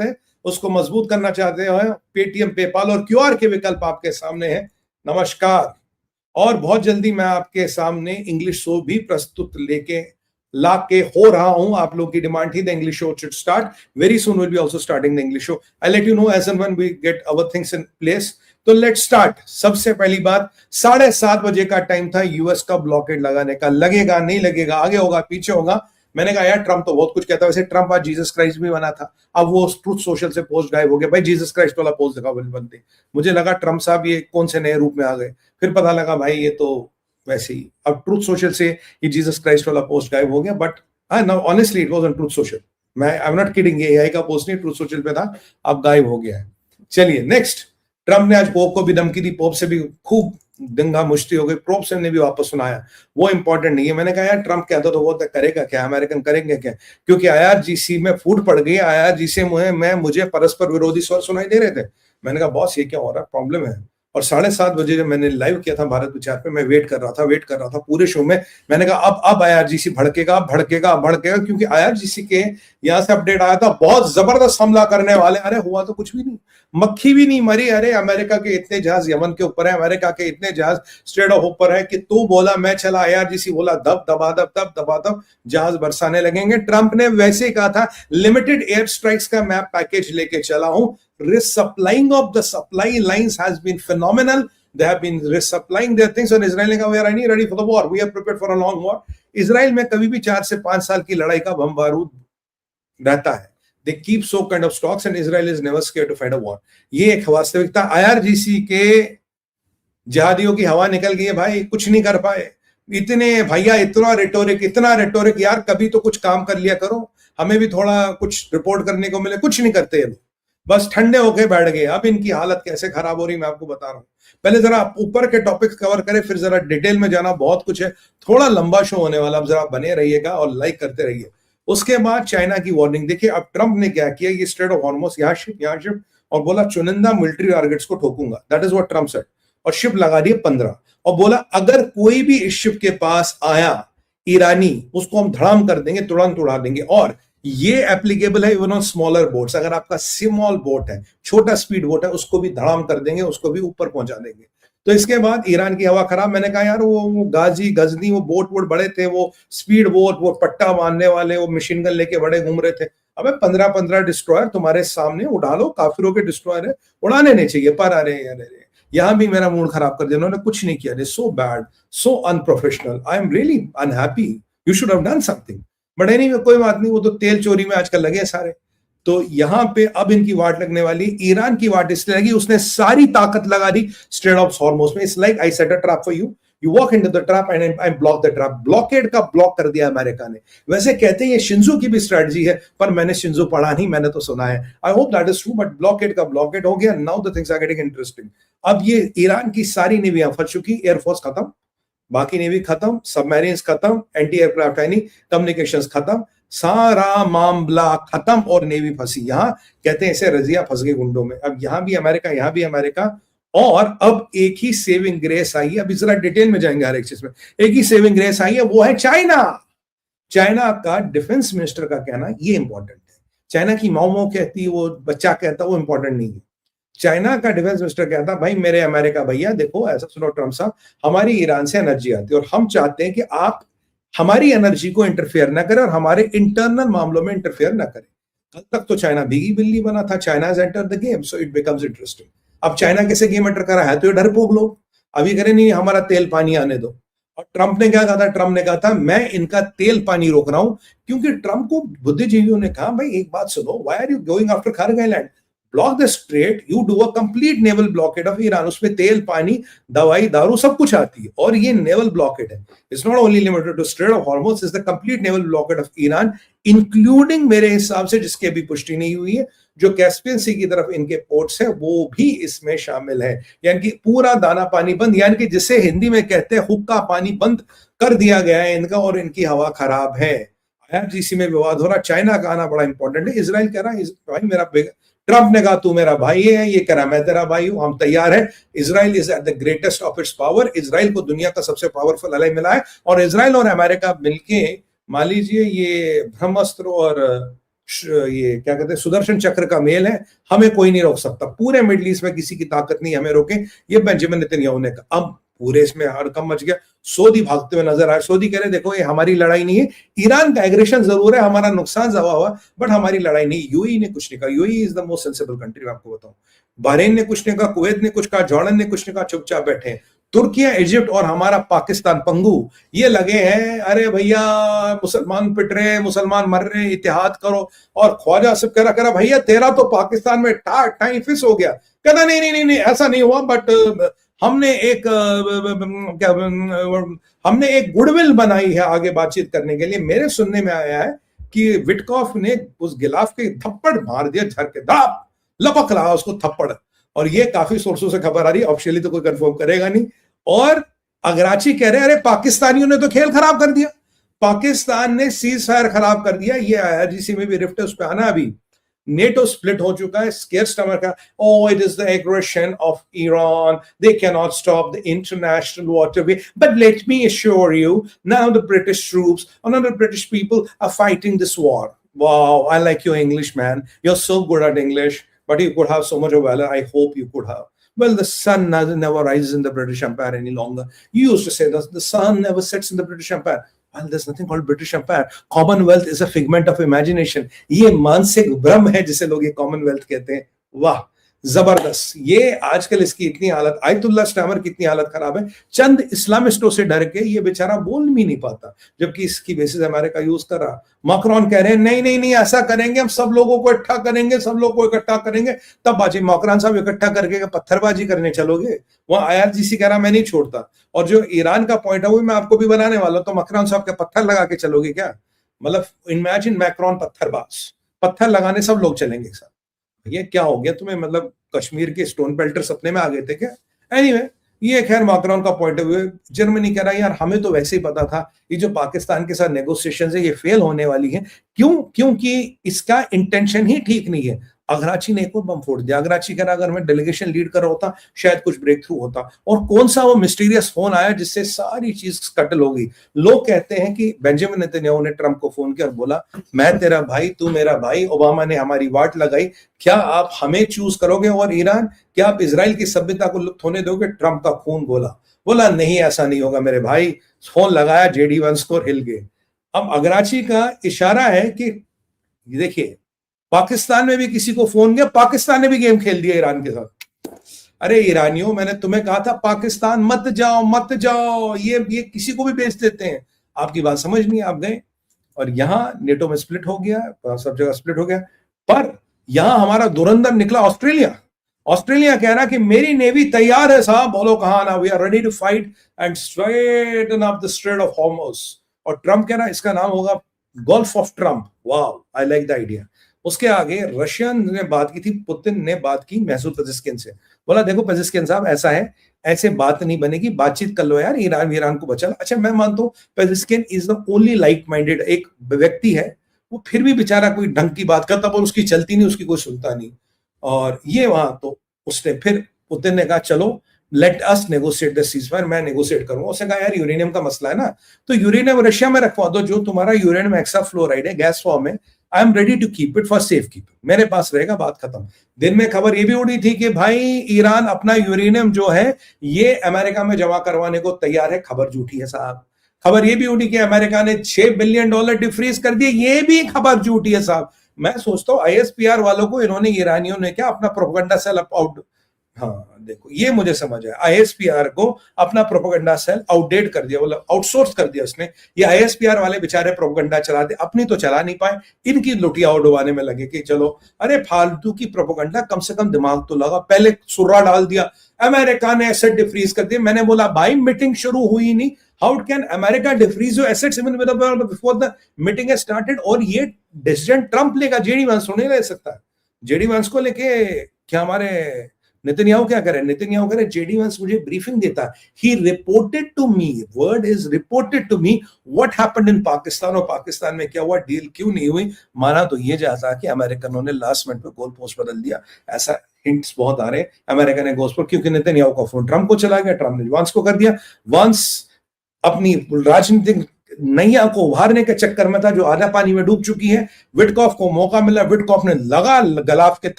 है उसको मजबूत करना चाहते हैं, पेटीएम, पेपाल और क्यूआर के विकल्प आपके सामने हैं। नमस्कार। और बहुत जल्दी मैं आपके सामने इंग्लिश शो भी प्रस्तुत लेके लाके हो रहा हूं। आप लोगों की डिमांड थी the English show should start very soon, will be also starting the English show. I let you know as and when we get our things in place. तो लेट्स स्टार्ट। सबसे पहली बात, 7:30 बजे का टाइम था US का blockade लगाने का। लगेगा नहीं लगेगा, आगे होगा पीछे होगा। मैंने कहा यार ट्रम्प तो बहुत कुछ कहता है, वैसे ट्रम्प आज जीसस क्राइस्ट भी बना था, अब वो ट्रूथ सोशल से पोस्ट गायब हो गया। भाई जीसस क्राइस्ट वाला पोस्ट दिखा बनते, मुझे लगा ट्रम्प साहब ये कौन से नए रूप में आ गए, फिर पता लगा भाई ये तो वैसे ही। अब ट्रूथ सोशल से ये जीसस क्राइस्ट वाला पोस्ट गायब हो गया, but honestly it was on truth social. मैं आई एम नॉट किडिंग, ये एआई का पोस्ट नहीं, ट्रूथ सोशल पे था, अब गायब हो गया है। चलिए नेक्स्ट। ट्रम्प ने आज पोप को भी धमकी दी, पोप से भी खूब दंगा मुश्ती हो गई, पोप से ने भी वापस सुनाया। वो इंपॉर्टेंट नहीं है। मैंने कहा यार ट्रम्प कहता तो वो करेगा क्या, अमेरिकन करेंगे क्या, क्योंकि आईआरजीसी में फूट पड़ गई। आईआरजीसी में मुझे परस्पर विरोधी स्वर सुनाई दे रहे थे। मैंने कहा बॉस ये क्या हो रहा है, प्रॉब्लम है। और 7:30 बजे जब मैंने लाइव किया था भारत विचार पे, मैं वेट कर रहा था पूरे शो में। मैंने कहा अब आईआरजीसी भड़केगा, क्योंकि आईआरजीसी के यहां से अपडेट आया था बहुत जबरदस्त हमला करने वाले। अरे हुआ तो कुछ भी नहीं, मक्खी भी नहीं मरी। अरे अमेरिका के इतने जहाज यमन के ऊपर है, अमेरिका के इतने जहाज स्ट्रेट ऑफ ऊपर है कि तू बोला मैं चला, आईआरजीसी बोला दब दबा जहाज बरसाने लगेंगे। ट्रंप ने वैसे कहा था लिमिटेड एयर स्ट्राइक्स का मैं पैकेज लेके चला हूं। Resupplying of the supply lines has been phenomenal. They have been resupplying their things. और इजराइल ने कहा we are ready for the war. We are prepared for a long war. Israel में कभी भी 4 से 5 साल की लड़ाई का बम बारूद रहता है। They keep so kind of stocks and Israel is never scared to fight a war. ये एक वास्तविकता। आईआरजीसी के जहादियों की हवा निकल गई है भाई, कुछ नहीं कर पाए। इतने भैया इतना रेटोरिक यार, कभी तो कुछ काम कर लिया करो, हमें भी थोड़ा कुछ रिपोर्ट करने को मिले। कुछ नहीं करते ये लोग, बस ठंडे होके बैठ गए। अब इनकी हालत कैसे खराब हो रही मैं आपको बता रहा हूं। पहले जरा ऊपर के टॉपिक्स कवर करें, फिर जरा डिटेल में जाना, बहुत कुछ है, थोड़ा लंबा शो होने वाला। अब जरा बने रहिएगा और लाइक करते रहिए। उसके बाद चाइना की वार्निंग देखिए। अब ट्रंप ने क्या किया, ये स्ट्रेट ऑफ हॉर्मुज़ यहाँ शिप और बोला चुनिंदा मिलिट्री टारगेट्स को ठोकूंगा। That is what Trump said. और शिप लगा दी 15 और बोला अगर कोई भी इस शिप के पास आया ईरानी, उसको हम धड़ाम कर देंगे, तुरंत उड़ा देंगे। और ये एप्लीकेबल है इवन ऑन स्मॉलर बोट्स। अगर आपका स्मॉल बोट है, छोटा स्पीड बोट है, उसको भी धड़ाम कर देंगे, उसको भी ऊपर पहुंचा देंगे। तो इसके बाद ईरान की हवा खराब। मैंने कहा यार वो गाजी गजनी वो बोट बड़े थे, वो स्पीड बोट, वो पट्टा बांधने वाले, वो मशीन गन लेके बड़े घूम रहे थे। अबे 15 डिस्ट्रॉयर तुम्हारे सामने उड़ा लो, काफिरों के डिस्ट्रॉयर है, उड़ाने नहीं चाहिए। पर अरे यहां भी मेरा मूड खराब कर दिया, उन्होंने कुछ नहीं किया। So bad, so unprofessional, I am really unhappy, you should have done something. But anyway कोई बात नहीं, वो तो तेल चोरी में आजकल लगे सारे। तो यहां पे अब इनकी वाट लगने वाली। ईरान की वाट इसलिए लगी, उसने सारी ताकत लगा दी स्ट्रेट ऑफ हॉर्मुज़ में। It's like I set a trap for you, you walk into the trap and I block the trap. Blockade का ब्लॉक कर दिया अमेरिका ने। वैसे कहते हैं ये शिंजो की भी स्ट्रेटजी है, पर मैंने शिंजो पढ़ा नहीं, मैंने तो सुना है। I hope that is true, but blockade का ब्लॉकेड हो गया। Now the things are getting interesting. अब ये ईरान की सारी नेवियां फंस चुकी, एयरफोर्स खत्म, बाकी नेवी खत्म, सबमरीन्स खत्म, एंटी एयरक्राफ्ट यानी कम्युनिकेशंस खत्म, सारा मामला खत्म और नेवी फंसी। यहां कहते हैं इसे रजिया फंस गई गुंडों में। अब यहां भी अमेरिका। और अब एक ही सेविंग ग्रेस आई है। अभी जरा डिटेल में जाएंगे हर एक चीज में। एक ही सेविंग ग्रेस आई है, वो है चाइना। चाइना का डिफेंस मिनिस्टर का कहना ये इंपॉर्टेंट है। चाइना की माओ कहती है, वो बच्चा कहता, वो इंपॉर्टेंट नहीं है। चाइना का डिफेंस मिनिस्टर कहता भाई मेरे अमेरिका भैया देखो, ऐसा सुनो ट्रम्प साहब, हमारी ईरान से एनर्जी आती है और हम चाहते हैं कि आप हमारी एनर्जी को इंटरफेयर ना करें और हमारे इंटरनल मामलों में इंटरफेयर ना करें। कल तक तो चाइना भीगी बिल्ली बना था। China has entered the game, so it becomes interesting. अब चाइना कैसे गेम एंटर करा है, तो ये डरपोक लोग अभी करें नहीं हमारा तेल पानी आने दो। और ट्रंप ने क्या कहा था, ट्रंप ने कहा था मैं इनका तेल पानी रोक रहा हूं, क्योंकि ट्रंप को बुद्धिजीवियों ने कहा भाई एक बात सुनो, why are you going after Kharg island, block the strait, you do a complete naval blockade of Iran. उसमें तेल पानी दवाई दारू सब कुछ आती है और ये नेवल ब्लॉकेड है। It's not only limited to strait of Hormuz, it's the complete naval blockade of Iran, including मेरे हिसाब से, जिसकी अभी पुष्टि नहीं हुई है, जो कैस्पियन सी की तरफ इनके पोर्ट्स है वो भी इसमें शामिल है। यानी कि पूरा दाना पानी बंद, यानी कि जिसे हिंदी में कहते हैं हुक्का पानी बंद कर दिया गया है इनका, और इनकी हवा खराब है। आईआरजीसी में विवाद हो रहा, चाइना का आना बड़ा इंपॉर्टेंट है। इजराइल कह रहा है भाई मेरा, ट्रंप ने कहा तू मेरा भाई है, ये कह रहा मैं तेरा भाई हूं, हम तैयार है। Israel is at the greatest of its power. Israel को दुनिया का सबसे पावरफुल अलाई मिला है और इजराइल और अमेरिका मिलके मान लीजिए ये ब्रह्मास्त्र और ये क्या कहते हैं सुदर्शन चक्र का मेल है, हमें कोई नहीं रोक सकता, पूरे मिडिल ईस्ट में किसी की ताकत नहीं हमें रोके, ये बेंजामिन नेतन्याहू ने कहा। अब पूरे इसमें हड़कंप मच गया, सऊदी भागते हुए नजर आए, सऊदी कह रहे देखो ये हमारी लड़ाई नहीं है, ईरान का एग्रेशन जरूर है, हमारा नुकसान जवा हुआ, बट हमारी लड़ाई नहीं। यूएई ने कुछ नहीं कहा, UAE is the most sensible country, मैं आपको बताऊं। बहरीन ने कुछ नहीं कहा, कुवैत ने कुछ कहा, जॉर्डन ने कुछ नहीं कहा, चुपचाप बैठे हैं। तुर्किया, इजिप्ट और हमारा पाकिस्तान पंगू ये लगे हैं, अरे भैया मुसलमान पिट रहे, मुसलमान मर रहे, इतिहाद करो। और ख्वाजा सब कह रहा भैया तेरा तो पाकिस्तान में टाइम फिस हो गया। कहना नहीं नहीं नहीं नहीं ऐसा नहीं हुआ, बट हमने एक क्या हमने एक गुडविल बनाई है आगे बातचीत करने के लिए। मेरे सुनने में आया है कि विटकॉफ ने उस गिलाफ के थप्पड़ मार दिया, झर के दाप लपक रहा उसको थप्पड़। और ये काफी सोर्सों से खबर आ रही है, ऑफिशियली तो कोई कंफर्म करेगा नहीं। और अगराची कह रहे अरे पाकिस्तानियों ने तो खेल खराब कर दिया, पाकिस्तान ने सीज फायर खराब कर दिया। ये आईआरजीसी में भी रिफ्ट है, उस पर आना। अभी नेटो स्प्लिट हो चुका है, स्केयर स्टमर का, oh it is the aggression of Iran, they cannot stop the international waterway, but let me assure you now the British troops and the British people are fighting this war. Wow, I like your English, man, you're so good at English, but you could have so much of valor. I hope you could have. Well, the sun never rises in the British Empire any longer. You used to say that the sun never sets in the British Empire. Well, there's nothing called British Empire. Commonwealth is a figment of imagination. ये मानसिक भ्रम है जिसे लोग ये Commonwealth कहते हैं। वाह, जबरदस्त। ये आजकल इसकी इतनी हालत, आयतुल्लाह स्टैमर की इतनी हालत खराब है, चंद इस्लामिस्टों से डर के ये बेचारा बोल भी नहीं पाता, जबकि इसकी बेसिस अमेरिका यूज कर रहा। मैक्रोन कह रहे हैं नहीं नहीं नहीं ऐसा करेंगे, हम सब लोगों को इकट्ठा करेंगे, सब लोगों को इकट्ठा करेंगे तब बाजी। मैक्रोन साहब इकट्ठा करके पत्थरबाजी करने चलोगे? वहां आईआरजीसी कह रहा मैं नहीं छोड़ता। और जो ईरान का पॉइंट है वो मैं आपको भी बनाने वाला हूं, तो मैक्रोन साहब के पत्थर लगा के चलोगे क्या? मतलब इमेजिन मैक्रोन पत्थरबाज, पत्थर लगाने सब लोग चलेंगे साहब। ये क्या हो गया तुम्हें? मतलब कश्मीर के स्टोन बेल्टर सपने में आ गए थे क्या? एनीवे, ये खैर मैक्रोन का पॉइंट ऑफ व्यू। जर्मनी कह रहा है यार हमें तो वैसे ही पता था ये जो पाकिस्तान के साथ नेगोशिएशन है ये फेल होने वाली है। क्यों? क्योंकि इसका इंटेंशन ही ठीक नहीं है। अगराची ने एक और बम फोड़ दिया। अगराची कह रहा अगर मैं डेलीगेशन लीड कर रहा होता शायद कुछ ब्रेक थ्रू होता। और कौन सा वो मिस्टीरियस फोन आया जिससे सारी चीज कटल हो गई। लोग कहते हैं कि बेंजामिन नेतन्याहू ने ट्रंप को फोन किया और बोला मैं तेरा भाई, तू मेरा भाई, ओबामा ने हमारी वाट लगाई, क्या आप हमें चूज करोगे और ईरान? क्या आप इजराइल की सभ्यता को लुप्त होने दोगे? ट्रंप का खून बोला नहीं ऐसा नहीं होगा मेरे भाई। फोन लगाया, जेडी वंस को हिल गए। अब अगराची का इशारा है कि देखिए पाकिस्तान में भी किसी को फोन किया, पाकिस्तान ने भी गेम खेल दिया ईरान के साथ। अरे ईरानियों, मैंने तुम्हें कहा था पाकिस्तान मत जाओ मत जाओ, ये किसी को भी बेच देते हैं। आपकी बात समझ नहीं, आप गए और यहां नेटो में स्प्लिट हो गया, सब जगह स्प्लिट हो गया। पर यहां हमारा धुरंधर निकला ऑस्ट्रेलिया। ऑस्ट्रेलिया कह रहा कि मेरी नेवी तैयार है साहब। बोलो कहां ना, we are ready to fight and straighten up the strait of Hormuz. और ट्रंप कह रहा इसका नाम होगा gulf of Trump. Wow, I like the idea. उसके आगे रशियन ने बात की थी, पुतिन ने बात की मैसूद पेजेश्किन से। बोला देखो पेजेश्किन साहब ऐसा है, ऐसे बात नहीं बनेगी, बातचीत कर लो यार, ईरान को बचा लो। अच्छा मैं मानता हूं Pezeshkian is the only like minded एक व्यक्ति है, वो फिर भी बेचारा कोई ढंग की बात करता पर उसकी चलती नहीं, उसकी कोई सुनता नहीं। और ये वहां तो उसने फिर पुतिन ने कहा चलो let us negotiate the ceasefire, मैं नेगोशिएट करूंगा। उसने कहा यार यूरेनियम का मसला है ना, तो यूरेनियम रशिया में रखवा दो, जो तुम्हारा यूरेनियम हेक्साफ्लोराइड है गैस फॉर्म में, I am ready to keep it for safe keeping, मेरे पास रहेगा, बात खत्म। दिन में खबर ये भी उड़ी थी कि भाई ईरान अपना यूरेनियम जो है ये अमेरिका में जमा करवाने को तैयार है। खबर झूठी है साहब। खबर ये भी उड़ी कि अमेरिका ने $6 बिलियन डिफ्रीज कर दिए, ये भी खबर झूठी है साहब। मैं सोचता हूँ आईएसपीआर वालों को इन्होंने ईरानियों ने क्या अपना प्रोपेगेंडा सेल आउट, हाँ देखो ये मुझे समझ आया, आईएसपीआर को अपना प्रोपेगेंडा सेल आउटडेट कर दिया, मतलब आउटसोर्स कर दिया उसने। ये आईएसपीआर वाले बेचारे प्रोपेगेंडा चलाते, अपनी तो चला नहीं पाए, इनकी लुटिया उड़वाने में लगे कि चलो अरे फालतू की प्रोपेगेंडा, कम से कम दिमाग तो लगा। पहले सुर्रा डाल दिया, अमेरिका ने एसेट डिफ्रीज कर दिया। मैंने बोला भाई मीटिंग शुरू हुई नहीं, how can America defreeze your assets even before the meeting has started? और ये डिसीजन ट्रंप लेगा, जेडी वांस नहीं ले सकता। जेडी वांस को लेके क्या हमारे नेतन्याहू क्या करे? नेतन्याहू करे जेडी वांस मुझे ब्रीफिंग देता, he reported to me, word is reported to me what happened in Pakistan, और पाकिस्तान में क्या हुआ, डील क्यों नहीं हुई। माना तो ये जाता कि अमेरिकनों ने लास्ट मिनट में गोल पोस्ट बदल दिया, ऐसा हिंट्स बहुत आ रहे हैं। अमेरिका ने गोल पोस्ट, क्योंकि नेतन्याहू का फोन ट्रंप को चला गया, ट्रंप ने वांस को कर दिया। वांस अपनी राजनीतिक नैया को उभारने के चक्कर में था जो आधा पानी में डूब चुकी है। विटकॉफ को मौका मिला, विटकॉफ ने लगा गलाफ के